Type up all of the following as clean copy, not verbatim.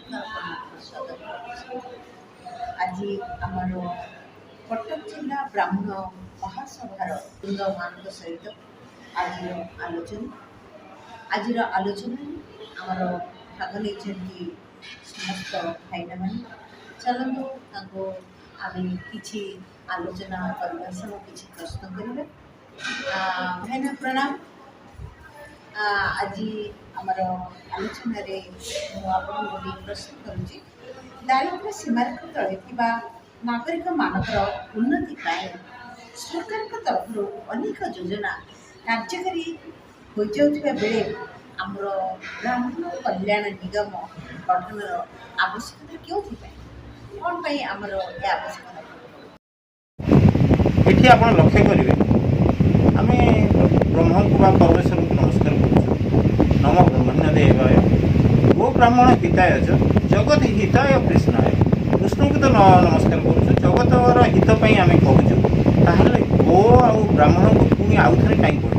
आज आमर कटक जिला ब्राह्मण महासभार बृंद मान सहित आज आलोचना आमर भाग नहीं समस्त भाईना मान चलतु आम कि आलोचना करने समय किसी प्रश्न करेंगे। भाईना प्रणाम। आज आमर आलोचना गोटे प्रश्न करुँच दारिद्र्य सीमारेखा तले नागरिक मानकर उन्नति सरकार तरफ अनेक योजना कार्यकारी हो बेले आमर ब्राह्मण कल्याण निगम गठन आवश्यकता क्यों कौन आमर यह आवश्यकता ये आप लक्ष्य करेंगे आम ब्रह्म को परमेश्वर को नमस्कार कर नम ब्रह्मण्य देवाय गो ब्राह्मण हिताय जगत हिताय कृष्णाय कृष्ण को तो नमस्कार कर जगतर हितपाई आम कहूँ गो आ ब्राह्मण को पुणी आउ थे कहीं पड़े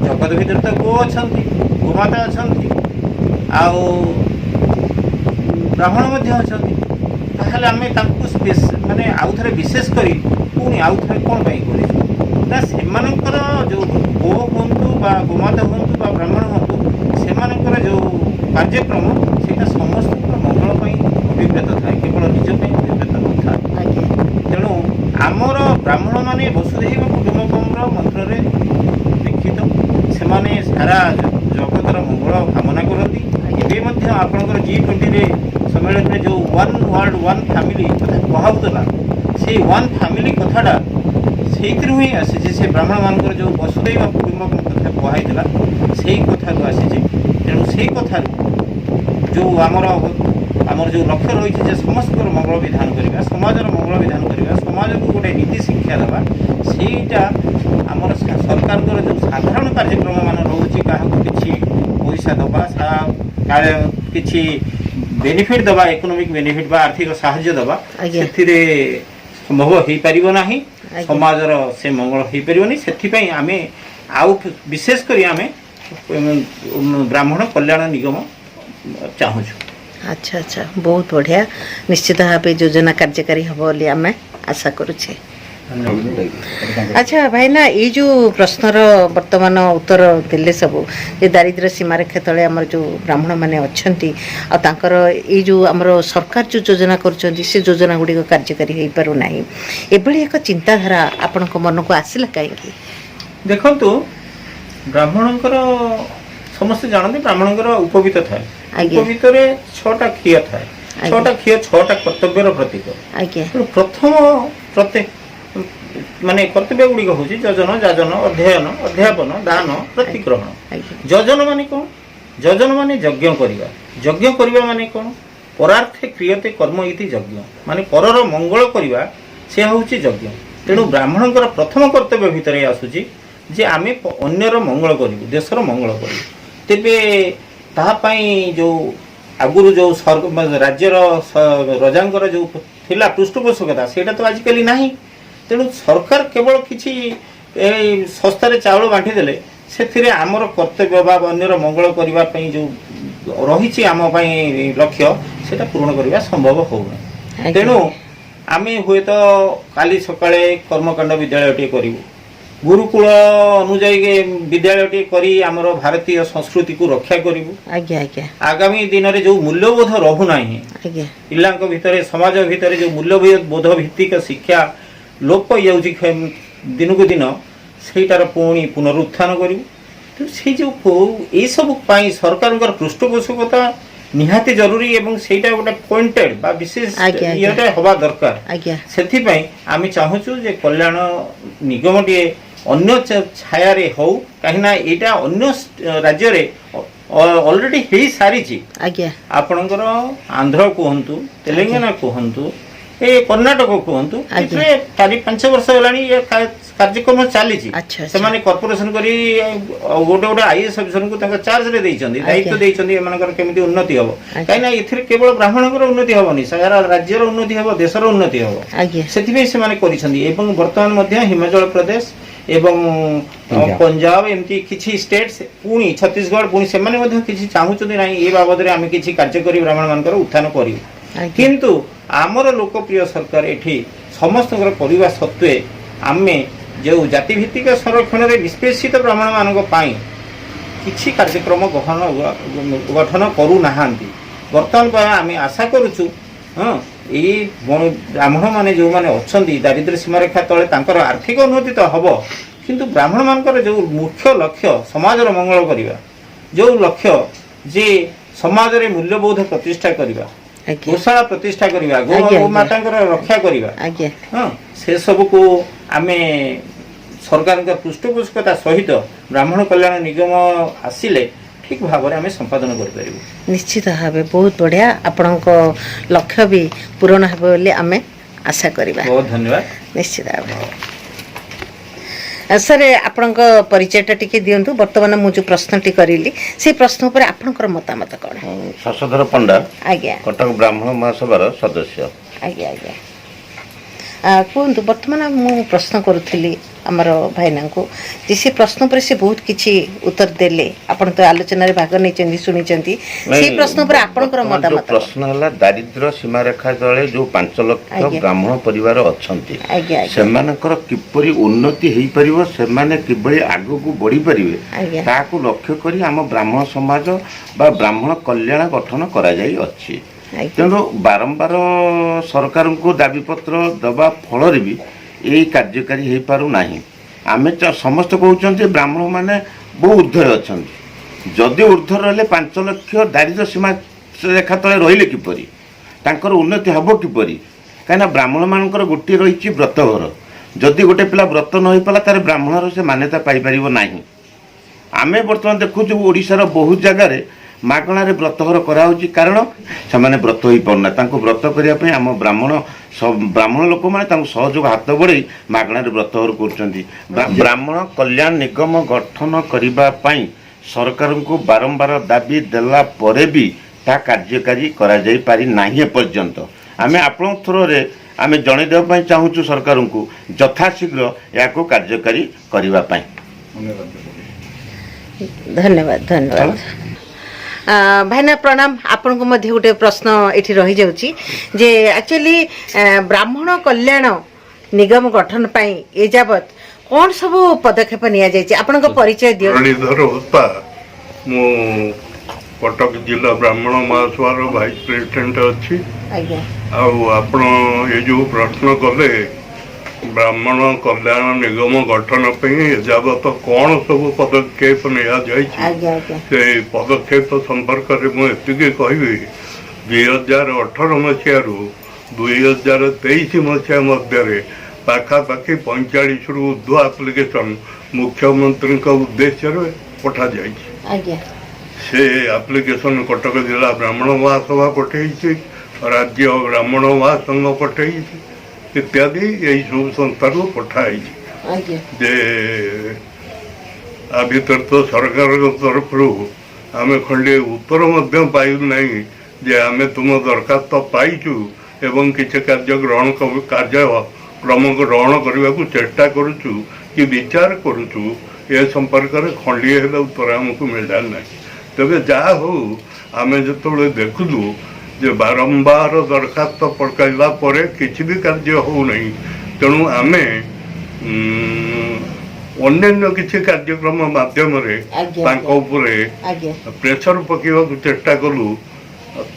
जगत भर तो गो अच्छा गोमाता अच्छा ब्राह्मण अच्छा आम माने आउ थे विशेष कर पुणी आउ थे कौन कर जो गो हूँ गोमाता हूँ ब्राह्मण हूँ से जो कार्यक्रम से समस्त मंगल अभिप्रेत थाए केवल निजपाई अभिप्रेत न था। तेणु आमर ब्राह्मण माने वसुधैव कुटुम्बकम मंत्र दीक्षित से सारा जगतर मंगल कामना करती। एवं आपंकर G20 सम्मेलन में जो वन वर्ल्ड वन फैमिली कथा कहला से वन फैमिली कथाटा से ही आसी से ब्राह्मण मानकर जो वसुधैव कुटुम्बकम कथा कहला से कथा आसी। तेणु से कथा जो आमर जो लक्ष्य रही है समस्त मंगल विधान करवा समाजर मंगल विधान करवा समाज को गोटे नीति शिक्षा देवा सेटा आमर सरकार जो साधारण कार्यक्रम मान रोचे क्या किसी पैसा दबा किसी बेनिफिट दबा इकोनॉमिक बेनिफिट बा आर्थिक साहाय्य दबा से संभव हो पार ना समाजर से मंगल हो पारनी से आम आउ विशेष कर आम ब्राह्मण कल्याण निगम चाहूँ। अच्छा अच्छा बहुत बढ़िया निश्चित भाव योजना कार्यकारी हम बोली आम आशा करुचे। अच्छा भाई ना ये जो प्रश्नर वर्तमान उत्तर देले सब ये दारिद्र्य सीमारेखा तले आमर जो ब्राह्मण माने अच्छंती आ तांकर ये जो आमर सरकार जो योजना करछंती से योजना गुडी कार्यकारी हो पारु नाही एभली एक चिंताधारा आपन को मन को आसिला काहेकि देखंतु ब्राह्मणकर समस्त जानते ब्राह्मणकर उपवीत थाए उपवीत 6टा क्षीय थाए 6टा क्षीय 6टा कर्तव्यर प्रतीक प्रथम प्रत्येक माने कर्तव्य गुड़िक हूँ योजन याजन अध्ययन अध्यापन दान प्रतिग्रहण। योजन माने कौन योजन माने यज्ञ करवा यज्ञ करवा माने कौन परार्थे क्रियते कर्म इति यज्ञ माने परर मंगल करवा से हूँ यज्ञ। तेणु ब्राह्मणकर प्रथम कर्तव्य भितर आसूची जे आमे अन्यर मंगल करूँ देशर मंगल करूँ तेबे तापाई जो आगुरु जो राज्यर रजांकर जो थिला पृष्ठपोषकता सेटा तो आजिकल नहीं। तेणु सरकार केवल किसी सस्तार चाउल बांटी देले से आमर कर्तव्य बा अन्यर मंगल करने जो रही आम लक्ष्य से पूर्ण करने संभव होना। तेणु आम हुए तो काली सकाळे कर्मकांड विद्यालय टे करूँ गुरुकुल अनुजाई विद्यालय टे करी आमर भारतीय संस्कृति को रक्षा करूँ। आगामी दिन में जो मूल्यबोध रहूना पिला भितर समाज भितर जो मूल्यबोध भित्तिक शिक्षा लोप पाई दिन को दिन सेटार पुणी पुनरुत्थान करूँ। तो से जो ये सब सरकार पृष्ठपोषकता निहाती जरूरी एवं सेटा गोटे पॉइंटेड बा विशेष ये हवा दरकार से आम चाहूँ जे कल्याण निगम टे अन्य छाया हो कहीं यहाँ अन्य राज्य ऑलरेडी हो सारी आपणकर आंध्र कहतु तेलंगाना कहतु ए कर्णाटक कहतु 4-5 वर्ष है କାର୍ଯ୍ୟକ୍ରମ ଚାଲିଛି ଆଚ୍ଛା, ଆଚ୍ଛା। ସେମାନେ କର୍ପୋରେସନ କରି ଗୋଟେ ଗୋଟେ ଆଇଏଏସ୍ ଅଫିସରଙ୍କୁ ତାଙ୍କ ଚାର୍ଜରେ ଦେଇଛନ୍ତି, ଦାୟିତ୍ୱ ଦେଇଛନ୍ତି ଏମାନଙ୍କର କେମିତି ଉନ୍ନତି ହବ। କାହିଁକିନା ଏଥିରେ କେବଳ ବ୍ରାହ୍ମଣଙ୍କର ଉନ୍ନତି ହବନି, ସାରା ରାଜ୍ୟର ଉନ୍ନତି ହବ, ଦେଶର ଉନ୍ନତି ହବ। ଆଜ୍ଞା ସେଥିପାଇଁ ସେମାନେ କରିଛନ୍ତି। ଏବଂ ବର୍ତ୍ତମାନ ମଧ୍ୟ ହିମାଚଳ ପ୍ରଦେଶ ଏବଂ ପଞ୍ଜାବ ଏମିତି କିଛି ଷ୍ଟେଟ୍ସ, ପୁଣି ଛତିଶଗଡ଼, ପୁଣି ସେମାନେ ମଧ୍ୟ କିଛି ଚାହୁଁଛନ୍ତି ନାହିଁ ଏ ବାବଦରେ ଆମେ କିଛି କାର୍ଯ୍ୟ କରି ବ୍ରାହ୍ମଣ ମାନଙ୍କର ଉତ୍ଥାନ କରିବୁ। କିନ୍ତୁ ଆମର ଲୋକପ୍ରିୟ ସରକାର ଏଠି ସମସ୍ତଙ୍କର କରିବା ସତ୍ତ୍ୱେ ଆମେ ଯେଉଁ ଜାତିଭିତ୍ତିକ ସଂରକ୍ଷଣରେ ନିଷ୍ପେଷିତ ବ୍ରାହ୍ମଣ ମାନଙ୍କ ପାଇଁ କିଛି କାର୍ଯ୍ୟକ୍ରମ ଗଠନ କରୁନାହାନ୍ତି। ବର୍ତ୍ତମାନ ପାଇଁ ଆମେ ଆଶା କରୁଛୁ ଏଇ ବ୍ରାହ୍ମଣ ମାନେ ଯେଉଁମାନେ ଅଛନ୍ତି ଦାରିଦ୍ର୍ୟ ସୀମାରେଖା ତଳେ ତାଙ୍କର ଆର୍ଥିକ ଉନ୍ନତି ତ ହେବ, କିନ୍ତୁ ବ୍ରାହ୍ମଣ ମାନଙ୍କର ଯେଉଁ ମୁଖ୍ୟ ଲକ୍ଷ୍ୟ ସମାଜର ମଙ୍ଗଳ କରିବା, ଯେଉଁ ଲକ୍ଷ୍ୟ ଯେ ସମାଜରେ ମୂଲ୍ୟବୋଧ ପ୍ରତିଷ୍ଠା କରିବା, ଗୋଶାଳା ପ୍ରତିଷ୍ଠା କରିବା, ଗୋମାତାଙ୍କର ରକ୍ଷା କରିବା, ସେସବୁକୁ ଆମେ ସରକାରଙ୍କ ପୃଷ୍ଠପୋଷକତା ସହିତ ବ୍ରାହ୍ମଣ କଲ୍ୟାଣ ନିଗମ ଆସିଲେ ଠିକ୍ ଭାବରେ ଆମେ ସମ୍ପାଦନ କରିପାରିବୁ। ନିଶ୍ଚିତ ଭାବେ ବହୁତ ବଢ଼ିଆ, ଆପଣଙ୍କ ଲକ୍ଷ୍ୟ ବି ପୂରଣ ହେବ ବୋଲି ଆମେ ଆଶା କରିବା। ବହୁତ ଧନ୍ୟବାଦ। ନିଶ୍ଚିତ ଭାବେ ସାର୍ ଆପଣଙ୍କ ପରିଚୟଟା ଟିକେ ଦିଅନ୍ତୁ। ବର୍ତ୍ତମାନ ମୁଁ ଯେଉଁ ପ୍ରଶ୍ନଟି କରିଲି ସେଇ ପ୍ରଶ୍ନ ଉପରେ ଆପଣଙ୍କର ମତାମତ କ'ଣ? ଶଶଧର ପଣ୍ଡା, ଆଜ୍ଞା କଟକ ବ୍ରାହ୍ମଣ ମହାସଭାର ସଦସ୍ୟ। ଆଜ୍ଞା ଆଜ୍ଞା କୁହନ୍ତୁ, ବର୍ତ୍ତମାନ ମୁଁ ପ୍ରଶ୍ନ କରୁଥିଲି ଆମର ଭାଇନାଙ୍କୁ ଯେ ସେ ପ୍ରଶ୍ନ ଉପରେ ସେ ବହୁତ କିଛି ଉତ୍ତର ଦେଲେ। ଆପଣ ତ ଆଲୋଚନାରେ ଭାଗ ନେଇଛନ୍ତି, ଶୁଣିଛନ୍ତି, ସେଇ ପ୍ରଶ୍ନ ଉପରେ ଆପଣଙ୍କର ମତାମତ? ପ୍ରଶ୍ନ ହେଲା ଦାରିଦ୍ର୍ୟ ସୀମାରେଖା ତଳେ ଯେଉଁ 5 ଲକ୍ଷ ବ୍ରାହ୍ମଣ ପରିବାର ଅଛନ୍ତି ସେମାନଙ୍କର କିପରି ଉନ୍ନତି ହେଇପାରିବ, ସେମାନେ କିଭଳି ଆଗକୁ ବଢ଼ିପାରିବେ ତାହାକୁ ଲକ୍ଷ୍ୟ କରି ଆମ ବ୍ରାହ୍ମଣ ସମାଜ ବା ବ୍ରାହ୍ମଣ କଲ୍ୟାଣ ଗଠନ କରାଯାଇଅଛି। ତେଣୁ ବାରମ୍ବାର ସରକାରଙ୍କୁ ଦାବିପତ୍ର ଦେବା ଫଳରେ ବି ଏହି କାର୍ଯ୍ୟକାରୀ ହେଇପାରୁନାହିଁ। ଆମେ ସମସ୍ତେ କହୁଛନ୍ତି ବ୍ରାହ୍ମଣମାନେ ବହୁ ଉର୍ଦ୍ଧ୍ୱରେ ଅଛନ୍ତି। ଯଦି ଉର୍ଦ୍ଧ୍ୱ ରହିଲେ 5 ଲକ୍ଷ ଦାରିଦ୍ର୍ୟ ସୀମା ରେଖା ତଳେ ରହିଲେ କିପରି, ତାଙ୍କର ଉନ୍ନତି ହେବ କିପରି? କାହିଁକିନା ବ୍ରାହ୍ମଣମାନଙ୍କର ଗୋଟିଏ ରହିଛି ବ୍ରତଘର। ଯଦି ଗୋଟେ ପିଲା ବ୍ରତ ନ ହେଇପାରିଲା ତାହେଲେ ବ୍ରାହ୍ମଣର ସେ ମାନ୍ୟତା ପାଇପାରିବ ନାହିଁ। ଆମେ ବର୍ତ୍ତମାନ ଦେଖୁଛୁ ଓଡ଼ିଶାର ବହୁତ ଜାଗାରେ ମାଗଣାରେ ବ୍ରତଘର କରାହେଉଛି, କାରଣ ସେମାନେ ବ୍ରତ ହୋଇପାରୁନାହିଁ। ତାଙ୍କୁ ବ୍ରତ କରିବା ପାଇଁ ଆମ ବ୍ରାହ୍ମଣ ଲୋକମାନେ ତାଙ୍କୁ ସହଯୋଗ ହାତ ବଢ଼େଇ ମାଗଣାରେ ବ୍ରତଘର କରୁଛନ୍ତି। ବ୍ରାହ୍ମଣ କଲ୍ୟାଣ ନିଗମ ଗଠନ କରିବା ପାଇଁ ସରକାରଙ୍କୁ ବାରମ୍ବାର ଦାବି ଦେଲା ପରେ ବି ତାହା କାର୍ଯ୍ୟକାରୀ କରାଯାଇପାରି ନାହିଁ ଏପର୍ଯ୍ୟନ୍ତ। ଆମେ ଆପଣଙ୍କ ଥ୍ରୋରେ ଆମେ ଜଣାଇ ଦେବା ପାଇଁ ଚାହୁଁଛୁ ସରକାରଙ୍କୁ ଯଥାଶୀଘ୍ର ଏହାକୁ କାର୍ଯ୍ୟକାରୀ କରିବା ପାଇଁ। ଧନ୍ୟବାଦ ଧନ୍ୟବାଦ ଭାଇନା, ପ୍ରଣାମ। ଆପଣଙ୍କୁ ମଧ୍ୟ ଗୋଟେ ପ୍ରଶ୍ନ ଏଠି ରହିଯାଉଛି ଯେ ଆକ୍ଚୁଆଲି ବ୍ରାହ୍ମଣ କଲ୍ୟାଣ ନିଗମ ଗଠନ ପାଇଁ ଏ ଯାବତ୍ କ'ଣ ସବୁ ପଦକ୍ଷେପ ନିଆଯାଇଛି? ଆପଣଙ୍କ ପରିଚୟ ଦିଅନ୍ତୁ। ମୁଁ କଟକ ଜିଲ୍ଲା ବ୍ରାହ୍ମଣ ମହାସଭାର ଭାଇସ୍ ପ୍ରେସିଡେଣ୍ଟ ଅଛି। ଆଜ୍ଞା। ଆଉ ଆପଣ ଏ ଯେଉଁ ପ୍ରଶ୍ନ କଲେ ବ୍ରାହ୍ମଣ କଲ୍ୟାଣ ନିଗମ ଗଠନ ପାଇଁ ଏଯାବତ କ'ଣ ସବୁ ପଦକ୍ଷେପ ନିଆଯାଇଛି, ସେ ପଦକ୍ଷେପ ସମ୍ପର୍କରେ ମୁଁ ଏତିକି କହିବି, 2018 ମସିହାରୁ 2023 ମସିହା ମଧ୍ୟରେ ପାଖାପାଖି 45ରୁ ଉର୍ଦ୍ଧ୍ୱ ଆପ୍ଲିକେସନ୍ ମୁଖ୍ୟମନ୍ତ୍ରୀଙ୍କ ଉଦ୍ଦେଶ୍ୟରେ ପଠାଯାଇଛି। ସେ ଆପ୍ଲିକେସନ୍ କଟକ ଜିଲ୍ଲା ବ୍ରାହ୍ମଣ ମହାସଭା ପଠାଇଛି, ରାଜ୍ୟ ବ୍ରାହ୍ମଣ ମହାସଂଘ ପଠାଇଛି ଇତ୍ୟାଦି ଏହିସବୁ ସଂସ୍ଥାକୁ ପଠାଇଛି। ଯେ ଆ ଭିତରେ ତ ସରକାରଙ୍କ ତରଫରୁ ଆମେ ଖଣ୍ଡିଏ ଉତ୍ତର ମଧ୍ୟ ପାଇଲୁ ନାହିଁ ଯେ ଆମେ ତୁମ ଦରଖାସ୍ତ ପାଇଛୁ ଏବଂ କିଛି କାର୍ଯ୍ୟକ୍ରମ ଗ୍ରହଣ କରିବାକୁ ଚେଷ୍ଟା କରୁଛୁ କି ବିଚାର କରୁଛୁ, ଏ ସମ୍ପର୍କରେ ଖଣ୍ଡିଏ ହେଲେ ଉତ୍ତର ଆମକୁ ମିଳିଲା ନାହିଁ। ତେବେ ଯାହା ହଉ, ଆମେ ଯେତେବେଳେ ଦେଖିଲୁ ଯେ ବାରମ୍ବାର ଦରଖାସ୍ତ ପକାଇଲା ପରେ କିଛି ବି କାର୍ଯ୍ୟ ହେଉନାହିଁ, ତେଣୁ ଆମେ ଅନ୍ୟାନ୍ୟ କିଛି କାର୍ଯ୍ୟକ୍ରମ ମାଧ୍ୟମରେ ତାଙ୍କ ଉପରେ ପ୍ରେସର ପକାଇବାକୁ ଚେଷ୍ଟା କଲୁ।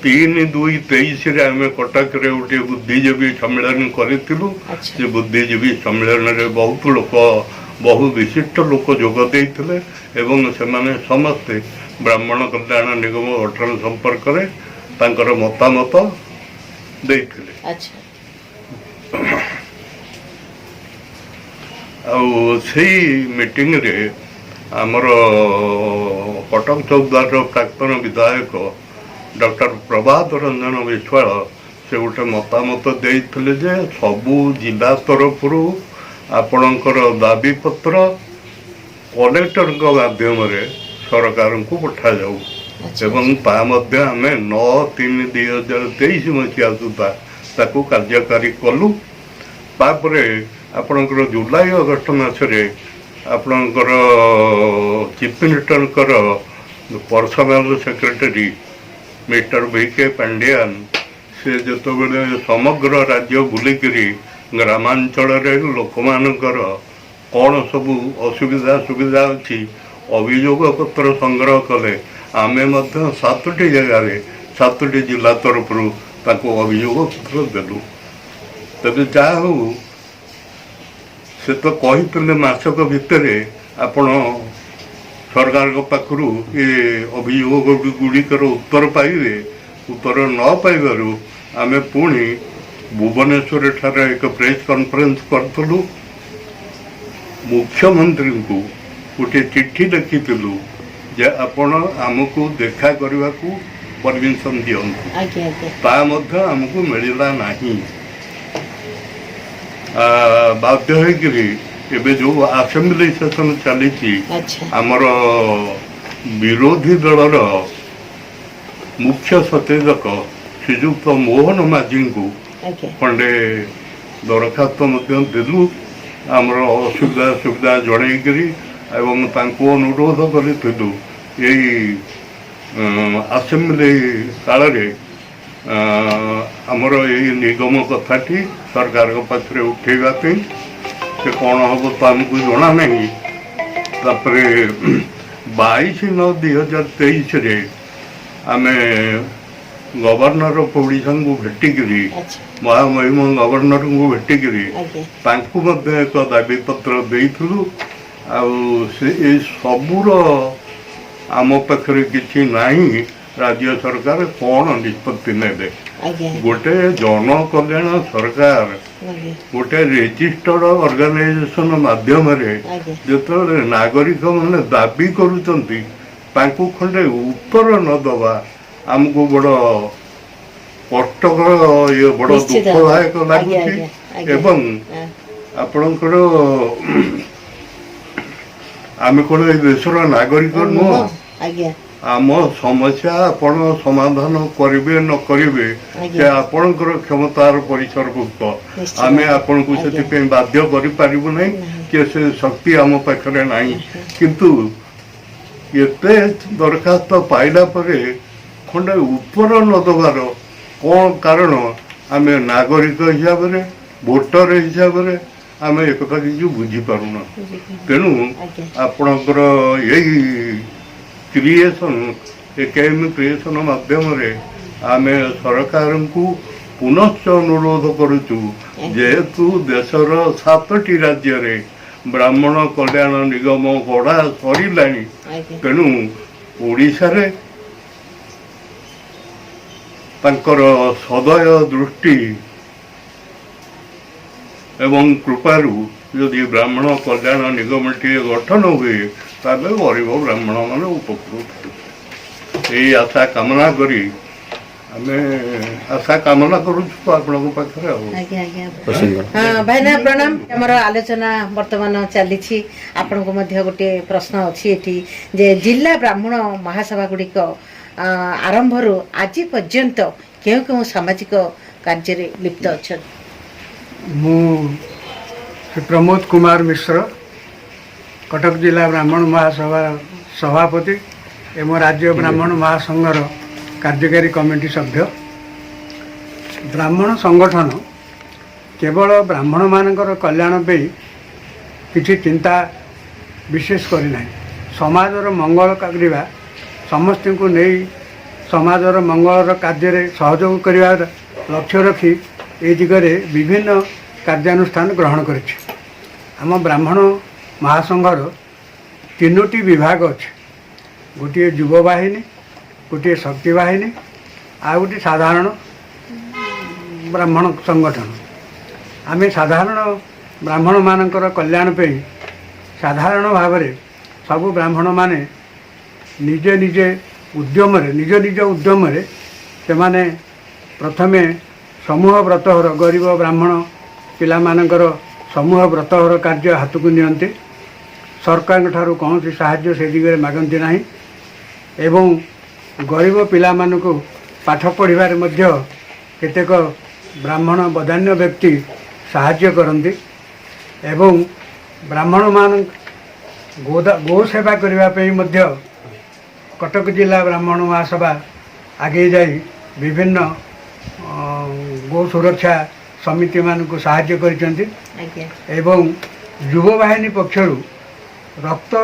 3/2/23 ଆମେ କଟକରେ ଗୋଟିଏ ବୁଦ୍ଧିଜୀବୀ ସମ୍ମିଳନୀ କରିଥିଲୁ। ସେ ବୁଦ୍ଧିଜୀବୀ ସମ୍ମିଳନୀରେ ବହୁ ବିଶିଷ୍ଟ ଲୋକ ଯୋଗ ଦେଇଥିଲେ ଏବଂ ସେମାନେ ସମସ୍ତେ ବ୍ରାହ୍ମଣ କଲ୍ୟାଣ ନିଗମ ଗଠନ ସମ୍ପର୍କରେ ତାଙ୍କର ମତାମତ ଦେଇଥିଲେ। ଆଉ ସେଇ ମିଟିଂରେ ଆମର କଟକ ଚୌଦ୍ୱାରର ପ୍ରାକ୍ତନ ବିଧାୟକ ଡକ୍ଟର ପ୍ରଭାତ ରଞ୍ଜନ ବିଶ୍ୱାଳ ସେ ଗୋଟେ ମତାମତ ଦେଇଥିଲେ ଯେ ସବୁ ଜିଲ୍ଲା ତରଫରୁ ଆପଣଙ୍କର ଦାବିପତ୍ର କଲେକ୍ଟରଙ୍କ ମାଧ୍ୟମରେ ସରକାରଙ୍କୁ ପଠାଯାଉ ଏବଂ ତା ମଧ୍ୟ ଆମେ 9/3/2023 ମସିହା ସୁଦ୍ଧା ତାକୁ କାର୍ଯ୍ୟକାରୀ କଲୁ। ତାପରେ ଆପଣଙ୍କର ଜୁଲାଇ ଅଗଷ୍ଟ ମାସରେ ଆପଣଙ୍କର ଚିଫ୍ ମିନିଷ୍ଟରଙ୍କର personal secretary mister VK Pandian ସେ ଯେତେବେଳେ ସମଗ୍ର ରାଜ୍ୟ ବୁଲିକିରି ଗ୍ରାମାଞ୍ଚଳରେ ଲୋକମାନଙ୍କର କ'ଣ ସବୁ ଅସୁବିଧା ସୁବିଧା ଅଛି ଅଭିଯୋଗ ପତ୍ର ସଂଗ୍ରହ କଲେ। ଆମେ ମଧ୍ୟ 7ଟି ଜାଗାରେ 7ଟି ଜିଲ୍ଲା ତରଫରୁ ତାଙ୍କୁ ଅଭିଯୋଗ ପତ୍ର ଦେଲୁ। ତେବେ ଯାହା ହଉ ସେ ତ କହିଥିଲେ ମାସକ ଭିତରେ ଆପଣ ସରକାରଙ୍କ ପାଖରୁ ଏ ଅଭିଯୋଗ ଗୁଡ଼ିକର ଉତ୍ତର ପାଇବେ। ଉତ୍ତର ନ ପାଇବାରୁ ଆମେ ପୁଣି ଭୁବନେଶ୍ୱର ଠାରେ ଏକ ପ୍ରେସ୍ କନଫରେନ୍ସ କରିଥିଲୁ। ମୁଖ୍ୟମନ୍ତ୍ରୀଙ୍କୁ ଗୋଟିଏ ଚିଠି ଲେଖିଥିଲୁ ଯେ ଆପଣ ଆମକୁ ଦେଖା କରିବାକୁ ପରମିଶନ ଦିଅନ୍ତୁ। ତା ମଧ୍ୟ ଆମକୁ ମିଳିଲା ନାହିଁ। ବାଧ୍ୟ ହୋଇକରି ଏବେ ଯେଉଁ ଆସେମ୍ବଲି ସେସନ ଚାଲିଛି ଆମର ବିରୋଧୀ ଦଳର ମୁଖ୍ୟ ସଚେତକ ଶ୍ରୀଯୁକ୍ତ ମୋହନ ମାଝୀଙ୍କୁ ଖଣ୍ଡେ ଦରଖାସ୍ତ ମଧ୍ୟ ଦେଲୁ ଆମର ଅସୁବିଧା ସୁବିଧା ଜଣେଇକରି ଏବଂ ତାଙ୍କୁ ଅନୁରୋଧ କରିଥିଲୁ ଏଇ ଆସେମ୍ବଲି କାଳରେ ଆମର ଏଇ ନିଗମ କଥାଟି ସରକାରଙ୍କ ପାଖରେ ଉଠେଇବା ପାଇଁ। ସେ କ'ଣ ହେବ ତ ଆମକୁ ଜଣା ନାହିଁ। ତାପରେ 22/9/2023 ଆମେ ଗଭର୍ଣ୍ଣର ଅଫ୍ ଓଡ଼ିଶାଙ୍କୁ ଭେଟିକିରି ମହାମହିମ ଗଭର୍ଣ୍ଣରଙ୍କୁ ଭେଟିକିରି ତାଙ୍କୁ ମଧ୍ୟ ଏକ ଦାବିପତ୍ର ଦେଇଥିଲୁ। ଆଉ ସେ ଏ ସବୁର ଆମ ପାଖରେ କିଛି ନାହିଁ। ରାଜ୍ୟ ସରକାର କ'ଣ ନିଷ୍ପତ୍ତି ନେବେ? ଗୋଟେ ଜନକଲ୍ୟାଣ ସରକାର ଗୋଟେ ରେଜିଷ୍ଟର୍ଡ ଅର୍ଗାନାଇଜେସନ ମାଧ୍ୟମରେ ଯେତେବେଳେ ନାଗରିକମାନେ ଦାବି କରୁଛନ୍ତି ତାଙ୍କୁ ଖଣ୍ଡେ ଉତ୍ତର ନ ଦେବା ଆମକୁ ବଡ଼ କଷ୍ଟକର ବଡ଼ ଦୁଃଖଦାୟକ ଲାଗୁଛି। ଏବଂ ଆପଣଙ୍କର ଆମେ କ'ଣ ଏ ଦେଶର ନାଗରିକ ନୁହଁ? ଆମ ସମସ୍ୟା ଆପଣ ସମାଧାନ କରିବେ ନ କରିବେ ସେ ଆପଣଙ୍କର କ୍ଷମତାର ପରିସରଭୁକ୍ତ। ଆମେ ଆପଣଙ୍କୁ ସେଥିପାଇଁ ବାଧ୍ୟ କରିପାରିବୁ ନାହିଁ କି ସେ ଶକ୍ତି ଆମ ପାଖରେ ନାହିଁ। କିନ୍ତୁ ଏତେ ଦରଖାସ୍ତ ପାଇଲା ପରେ ଖଣ୍ଡେ ଉତ୍ତର ନ ଦେବାର କ'ଣ କାରଣ? ଆମେ ନାଗରିକ ହିସାବରେ ଭୋଟର ହିସାବରେ ଆମେ ଏକଥା କିଛି ବୁଝିପାରୁନା। ତେଣୁ ଆପଣଙ୍କର ଏଇ ଏକାଡେମୀ କ୍ରିଏସନ୍ ମାଧ୍ୟମରେ ଆମେ ସରକାରଙ୍କୁ ପୁନଶ୍ଚ ଅନୁରୋଧ କରୁଛୁ ଯେହେତୁ ଦେଶର 7ଟି ରାଜ୍ୟରେ ବ୍ରାହ୍ମଣ କଲ୍ୟାଣ ନିଗମ ଗଢ଼ା ସରିଲାଣି। ତେଣୁ ଓଡ଼ିଶାରେ ତାଙ୍କର ସଦୟ ଦୃଷ୍ଟି ଏବଂ କୃପାରୁ ଯଦି ବ୍ରାହ୍ମଣ କଲ୍ୟାଣ ନିଗମଟିଏ ଗଠନ ହୁଏ ତାହେଲେ ଗରିବ ବ୍ରାହ୍ମଣମାନେ ଉପକୃତ ହେବେ। ଏଇ ଆଶା କାମନା କରି ଆମେ ଆଶା କାମନା କରୁଛୁ ଆପଣଙ୍କ ପାଖରେ। ଆଉ ଭାଇନା ପ୍ରଣାମ। ଆମର ଆଲୋଚନା ବର୍ତ୍ତମାନ ଚାଲିଛି। ଆପଣଙ୍କୁ ମଧ୍ୟ ଗୋଟିଏ ପ୍ରଶ୍ନ ଅଛି ଏଠି ଯେ ଜିଲ୍ଲା ବ୍ରାହ୍ମଣ ମହାସଭା ଗୁଡ଼ିକ ଆରମ୍ଭରୁ ଆଜି ପର୍ଯ୍ୟନ୍ତ କେଉଁ କେଉଁ ସାମାଜିକ କାର୍ଯ୍ୟରେ ଲିପ୍ତ ଅଛନ୍ତି? ମୁଁ ପ୍ରମୋଦ କୁମାର ମିଶ୍ର, କଟକ ଜିଲ୍ଲା ବ୍ରାହ୍ମଣ ମହାସଭା ସଭାପତି ଏବଂ ରାଜ୍ୟ ବ୍ରାହ୍ମଣ ମହାସଂଘର କାର୍ଯ୍ୟକାରୀ କମିଟି ସଭ୍ୟ। ବ୍ରାହ୍ମଣ ସଂଗଠନ କେବଳ ବ୍ରାହ୍ମଣମାନଙ୍କର କଲ୍ୟାଣ ପାଇଁ କିଛି ଚିନ୍ତା ବିଶେଷ କରିନାହିଁ। ସମାଜର ମଙ୍ଗଳ କରିବା, ସମସ୍ତଙ୍କୁ ନେଇ ସମାଜର ମଙ୍ଗଳର କାର୍ଯ୍ୟରେ ସହଯୋଗ କରିବାର ଲକ୍ଷ୍ୟ ରଖି ଏ ଦିଗରେ ବିଭିନ୍ନ କାର୍ଯ୍ୟାନୁଷ୍ଠାନ ଗ୍ରହଣ କରିଛି। ଆମ ବ୍ରାହ୍ମଣ ମହାସଂଘର 3ଟି ବିଭାଗ ଅଛି। ଗୋଟିଏ ଯୁବ ବାହିନୀ, ଗୋଟିଏ ଶକ୍ତି ବାହିନୀ, ଆଉ ଗୋଟିଏ ସାଧାରଣ ବ୍ରାହ୍ମଣ ସଂଗଠନ। ଆମେ ସାଧାରଣ ବ୍ରାହ୍ମଣମାନଙ୍କର କଲ୍ୟାଣ ପାଇଁ ସାଧାରଣ ଭାବରେ ସବୁ ବ୍ରାହ୍ମଣମାନେ ନିଜ ନିଜ ଉଦ୍ୟମରେ ସେମାନେ ପ୍ରଥମେ ସମୂହ ବ୍ରତଘର ଗରିବ ବ୍ରାହ୍ମଣ ପିଲାମାନଙ୍କର समूह व्रतघर कार्य हाथ को नियंती सरकार ठारू कौन साहाय्य से दिगरे मागती ना एवं गरीब पिला मानकु पाठ पढ़ार केतेक ब्राह्मण बदान्य व्यक्ति साहाय्य करती एवं ब्राह्मण मान गो सेवा करने कटक जिला ब्राह्मण महासभा आगे जाई विभिन्न गो सुरक्षा समिति मानक साहाय्य करछन्ति एवं युव बाहिनी पक्षर रक्त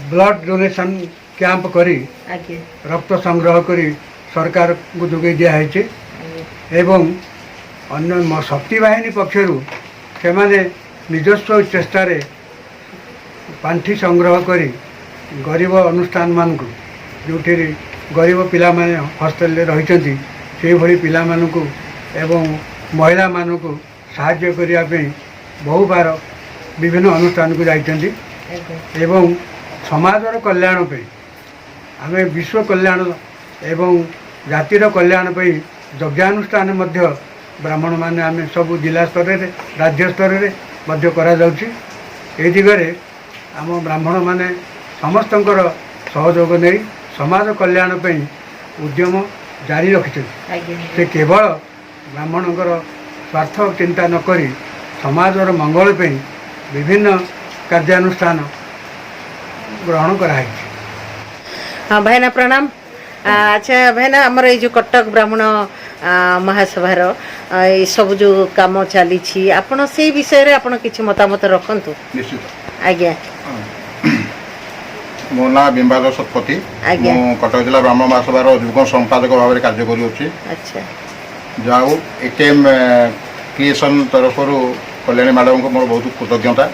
ब्लड डोनेशन कैंप करी रक्त संग्रह करी सरकार को जोगे दिया है एवं अन्य शक्ति बाहिनी पक्षर से निजस्व चेष्टा पांठि संग्रह करी गरीब अनुष्ठान मान जो गरीब पिला माने हॉस्टल रही से भली पिला मानकु एवं महिला मानकु साहाय्य करिया पे बहु बार विभिन्न अनुष्ठान को जाइछन्ति एवं समाजर कल्याण पे आम विश्व कल्याण एवं जातिर कल्याण पे यज्ञानुष्ठान मध्य ब्राह्मण माने आम सब जिला स्तर रे राज्य स्तर रे मध्य करा जाउछि ए दिगरे आम ब्राह्मण माने समस्तंकर सहयोग नहीं समाज कल्याण पे उद्यम जारी रखिछन्ति से केवल ब्राह्मणकर स्वार्थ चिंता न करी समाजर मंगल पे विभिन्न कार्यानुष्ठान ग्रहण कराई। हाँ भाईना प्रणाम। अच्छा भाईना आमर ये जो कटक ब्राह्मण महासभार ये सब जो काम चली आपण से विषय रे आपण किछि मतामत रखंतु। निश्चित आज्ञा मो ना बिंबाधर शतपथी मु कटक जिला ब्राह्मण महासभार युग्म संपादक भाव में कार्य करुच्ची। अच्छा जाऊ एटीएम क्रिएशन तरफ कल्याणी मैडम को मोर बहुत कृतज्ञता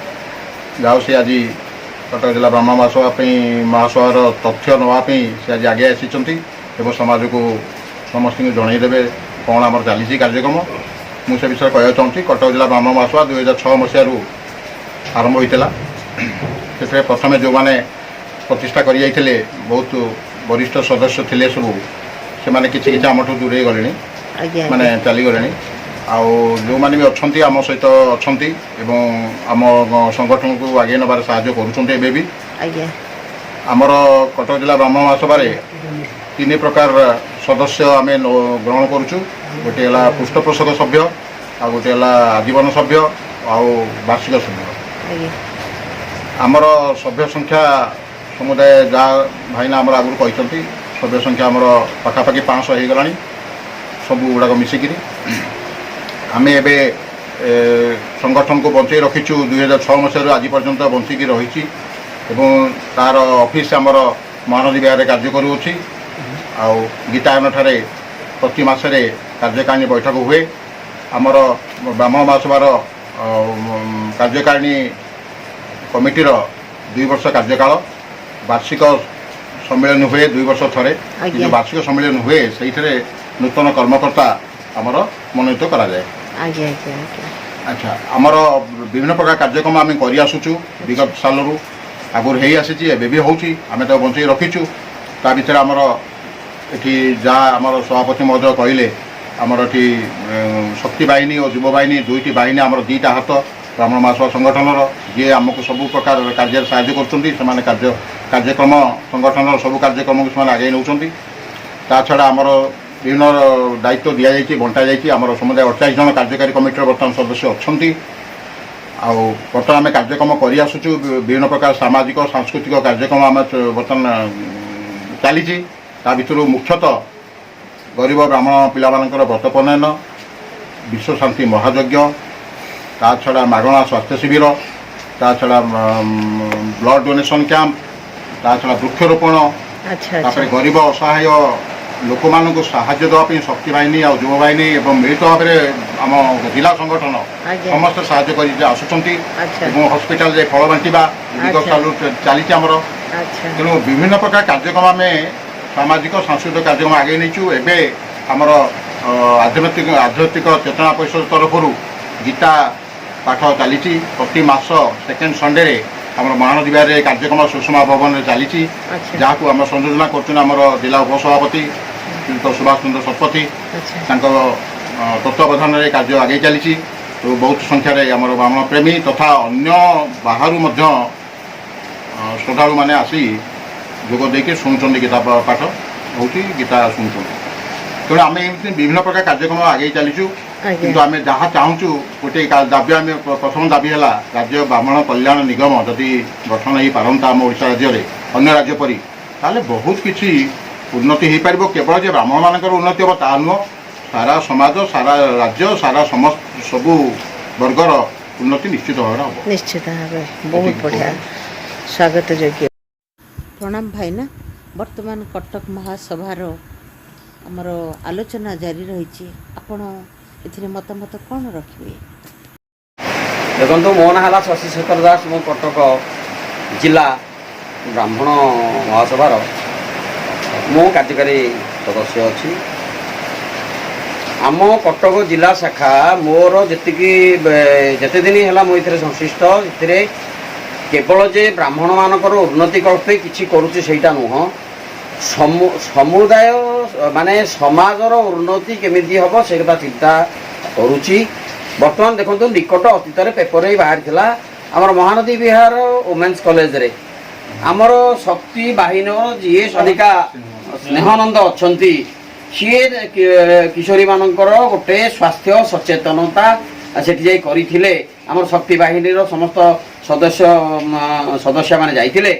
जाऊ से आज कटक जिला ब्राह्मण महासभार तथ्य नापी से आज आगे आसी समाज को समस्त जनईदेवे कौन आम चली कार्यक्रम मुझे विषय कह चाहूँगी। कटक जिला ब्राह्मण महासभा 2006 मसीह आरंभ होता से प्रथम जो मैंने प्रतिष्ठा कर बहुत वरिष्ठ सदस्य थे सब से किसी आम दूरे गले माने चली गले आउ जो मैंने भी अच्छा आम सहित अच्छा आम संगठन को आगे नबार साहाय्य करुँच आमर कटक जिला ब्राह्मण महासभा 3 प्रकार सदस्य आम ग्रहण करुचु गोटे पृष्ठपोषक सभ्य आ गोटे आजीवन सभ्य आउ वार्षिक सभ्य आमर सभ्य संख्या समुदाय जहाँ भाईना आमर आगुरी कहते सभ्य संख्या आमर पाखापाखि 500 हो गला सब गुड़ाक मिसिकी आम ए संगठन को बंचाई रखीचु 2006 मसीह आज पर्यंत बंचिकी रही तार ऑफिस आमर महानदी विहार कार्य करुच्ची आउ गीतायन ठारे प्रति मासरे कार्यकारिणी बैठक हुए आमर ब्राह्मण महासभार कार्यकारिणी कमिटीर 2 वर्ष कार्यकाल वार्षिक सम्मेलन हुए 2 वर्ष थरे जो वार्षिक सम्मेलन हुए से नूतन कर्मकर्ता आमर मनोनीत करा जाए। अच्छा आमर विभिन्न प्रकार कार्यक्रम आम कर आसुचु विगत साल आगुरी हो आसी भी होची आम तो बंचाई रखीचु ता भर आमर ये जहाँ आमर सभापति महोदय कहले आमर ये शक्ति बाहिनी और युव बाहिनी 2टी बाहिनी आमर 2टा हाथ ब्राह्मण महासभा संगठनर जी आमको सब प्रकार कार्य साहाय्य कर कार्यक्रम संगठन सब कार्यक्रम को आगे नौ छड़ा आमर विभिन्न दायित्व दि जाइए बंटा जाइए आमर समुदाय 28 जन कार्यकारी कमिटर बर्तमान सदस्य अच्छा बर्तमान आम कार्यक्रम कर आसुचु विभिन्न प्रकार सामाजिक सांस्कृतिक कार्यक्रम आम बर्तमान चली भर मुख्यतः गरीब ब्राह्मण पिला व्रत प्रणयन विश्व शांति महायज्ञ ता छड़ा मागणा स्वास्थ्य शिविर ता छड़ा ब्लड डोनेशन कैंप ता छड़ा वृक्षरोपण गरीब असहाय लोक मान साहाय्य देवाई शक्ति बाहिनी और युव बाहिनी और मिलित भाव में आम जिला संगठन समस्त साहाय्य कर आसुँच हस्पिटाल जाए फल बांटा विगत साल चली तेणु विभिन्न प्रकार कार्यक्रम आम सामाजिक सांस्कृतिक कार्यक्रम आगे नहीं एवं आमर आध्यात्मिक चेतना परिषद तरफ गीता पाठ चली प्रति मास सेकेंड संडे आम महानदी विहार कार्यक्रम सुषमा भवन चली जहाँ को आम संयोजना कर जिला उपसभापति सुभाष चंद्र शतपथी तत्वावधान कार्य आगे चली तो बहुत संख्यार आम ब्राह्मण प्रेमी तथा अन्य बाहर श्रद्धालु मैंने आसी जोग देके शुणुंट गीता पाठ हो गीता शुणुं तेणु आम विभिन्न प्रकार कार्यक्रम आगे चलीचु किंतु आम जहाँ चाहूँ गोटे दाबी आम प्रथम दाबी है राज्य ब्राह्मण कल्याण निगम जदि गठन हो पारंता आम ओडिशा राज्य में अन्य राज्य परी ताले बहुत किसी उन्नति हो पार केवल जे ब्राह्मण मानकर उन्नति हम ता नुह सारा समाज सारा राज्य सारा समस्त सबू वर्गर उन्नति निश्चित भाव हम निश्चित भाव बहुत बढ़िया स्वागत योग्य प्रणाम भाईना वर्तमान कटक महासभार आमर आलोचना जारी रही आपण ए मतामत कौन रखिए देखो मो ना है शशिशेखर दास मो कटक जिला ब्राह्मण महासभार मो कार्यकारी सदस्य अच्छी आम कटक जिला शाखा मोर जिते दिन है मुझे संश्लिष्ट से केवल जे ब्राह्मण मानकर उन्नति कल्पे किसी करुच्ची सेटा नुह समुदाय माने समाजर उन्नति केमिति हम से कथा चिंता करुच्ची बर्तमान देखो निकट अतीत पेपर ही बाहर थिला आमर महानदी विहार वुमेन्स कॉलेज रे आमर शक्ति बाहिनी जी सनिका स्नेहानंद अच्छी सी किशोरी मानकर गोटे स्वास्थ्य सचेतनता सेठी जाई करिथिले आमर शक्ति बाहिनी समस्त सदस्य माने जाइथिले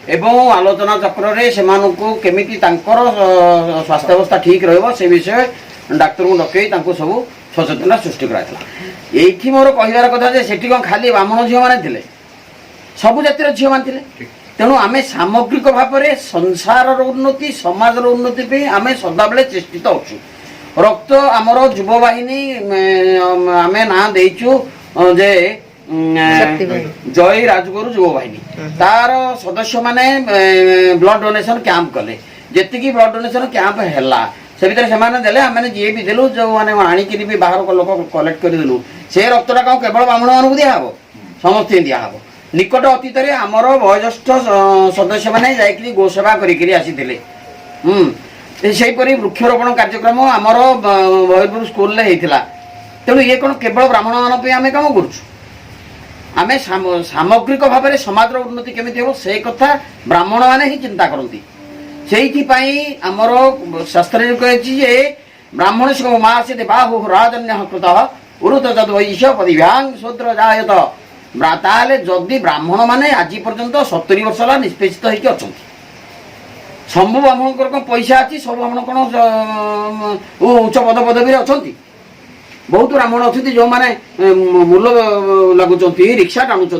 एवं आलोचना चक्र रे सेमानकु केमिति तांकर स्वास्थ्य अवस्था ठीक रहबो से विषय डाक्टर को डकई तांको सब सचेतना सृष्टि कराइला एठी मोर कहिबार कथा जे सेठी कोन खाली ब्राह्मण झियो माने थिले सब जातिर झियो माने थिले तेणु आमे सामग्रिक भाव में संसार उन्नति समाज उन्नति पे आमे सदा बेले चेष्टित अच्छु रक्त आमर युवा बाहिनी आमे ना देइचु जे जय राजगुरु युवा बाहिनी तार सदस्य माने ब्लड डोनेशन कैंप कले जेतिकी ब्लड डोनेशन कैंप हैला से भीतर से देले आम जी भी देलु जो मैंने आणिक भी बाहर लोक कलेक्ट करदेलु से रक्तटा कौन केवल ब्राह्मण मानक दिहब समस्त दिहब निकट अतीत आमर वयोज्येष्ठ सदस्य मैंने जाकि गोसेवा करपरी वृक्षरोपण कार्यक्रम आमर बहिर्पुर स्कूल होता तेणु ये कौन केवल ब्राह्मण मान आम कम करें सामग्रिक भाव में समाज उन्नति केमी हो से कथा ब्राह्मण मैंने ही चिंता करती से आमर शास्त्र कहे ब्राह्मण से मासी बाहु राजन्य कृत उरुत जद वैश्य पदिभ्यांग शूद्र जायत ताले जदि ब्राह्मण माने आज पर्यंत 70 वर्ष है निष्पेषित होकर अच्छा सब ब्राह्मण कौन पैसा अच्छी सब ब्राह्मण कौन उच्च पद पदवी अच्छा बहुत ब्राह्मण अच्छा जो मैंने मूल लगुंट रिक्शा टाणुंट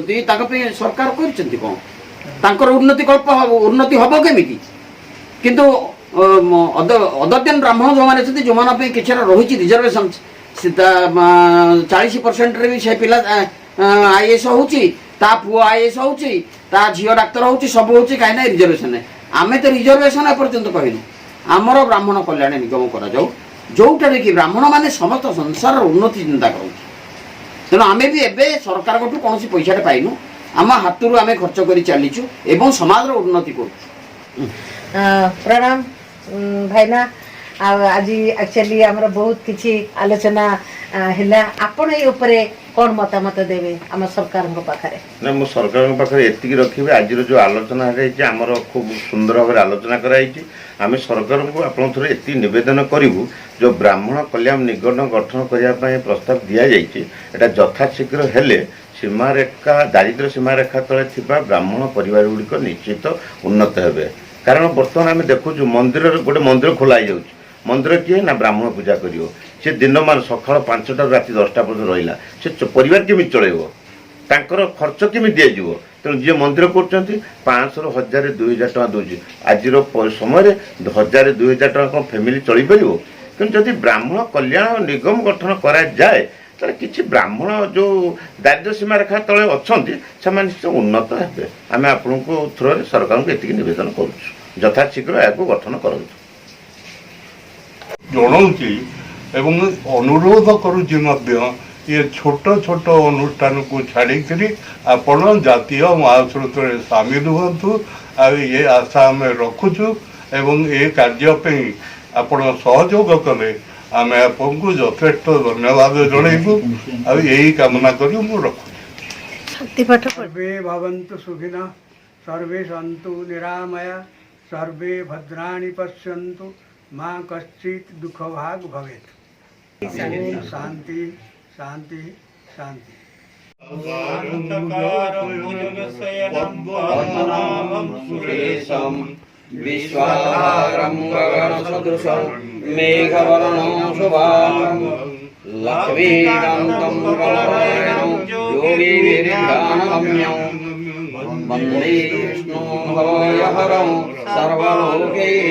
सरकार कर उन्नति कल्प उन्नति हम केमी किंतु अदद्यन ब्राह्मण जो मैंने जो मैंने किसी रही रिजर्वेशन 40% रे भी से पिला आईएएस होची ता पुओ आईएएस होची ता झियो डाक्टर होची सब होची काई ना रिजर्वेशन है आमे तो रिजर्वेशन ए पर्यंत कहलु आमर ब्राह्मण कल्याण निगम करा जाऊ जोटा कि ब्राह्मण माने समस्त संसार उन्नति चिंता करूँ तेणु आमे भी एबे सरकार को कौन पैसा पाइनु आम हाथ आमे खर्च कर चलीचु एवं समाज उन्नति करूँ प्रणाम भाईना आज एक्चुअली आमर बहुत किसी आलोचना है आपण ये ऊपर कौन मतामत देवे आम सरकार पाखे ना मो सरकार पाखे एति रखी आज जो आलोचना आमर खूब सुंदर भाव आलोचना कराई आम सरकार को आप एति नवेदन करूँ जो ब्राह्मण कल्याण निगम गठन करने प्रस्ताव दि जाए यथाशीघ्र हेले सीमारेखा दारिद्र्य सीमारेखा तले थिबा ब्राह्मण परिवार गुड़िक निश्चित उन्नत हेबे कारण बर्तमान आम देखु मंदिर गोटे मंदिर खोल मंदिर किए ना ब्राह्मण पूजा करियो से दिन मान सकाळ 5टा राति 10टा पर्यंत रहिला से परिवार केमी चलेबो तांकर खर्च केमी दिया जीवो तेणु जी मंदिर कर 500 1000 2000 टका दूसरी आज समय 1000 2000 टका कौन फैमिली चली पार कि जदि ब्राह्मण कल्याण निगम गठन करा जाए तो किसी ब्राह्मण जो दारिद्र्य सीमा रेखा तले अच्छा से निश्चय उन्नत हे आम आपण थ्रो सरकार को एति नवेदन करुँ यथाशीघ्र या गठन करूँ जनाऊँगी एवं अनुरोध करुँची ये छोट छोट अनुष्ठान को छाड़ी आपण जातीय महास्रोत सामिल हूँ ये आशा आम रखुचु एवं ये कार्य आपण सहयोग कले आम आपको यथेष्ट धन्यवाद जनइबू आई कामना कर रखुँ शक्ति पाठ पढ़ सर्वे भवन्तु सुखिनः सर्वे सन्तु निरामया सर्वे भद्राणि पश्यन्तु माँ कश्चित् दुःखभाग् भवेत्। ओम शांति शांति शांति। विश्वाधारं गगनसदृशं मेघवर्णं शुभाङ्गं लक्ष्मीकान्तं कमलनयनं योगिभिर्ध्यानगम्यं वन्दे विष्णुं भवयहरं सर्वलोकैकनाथं।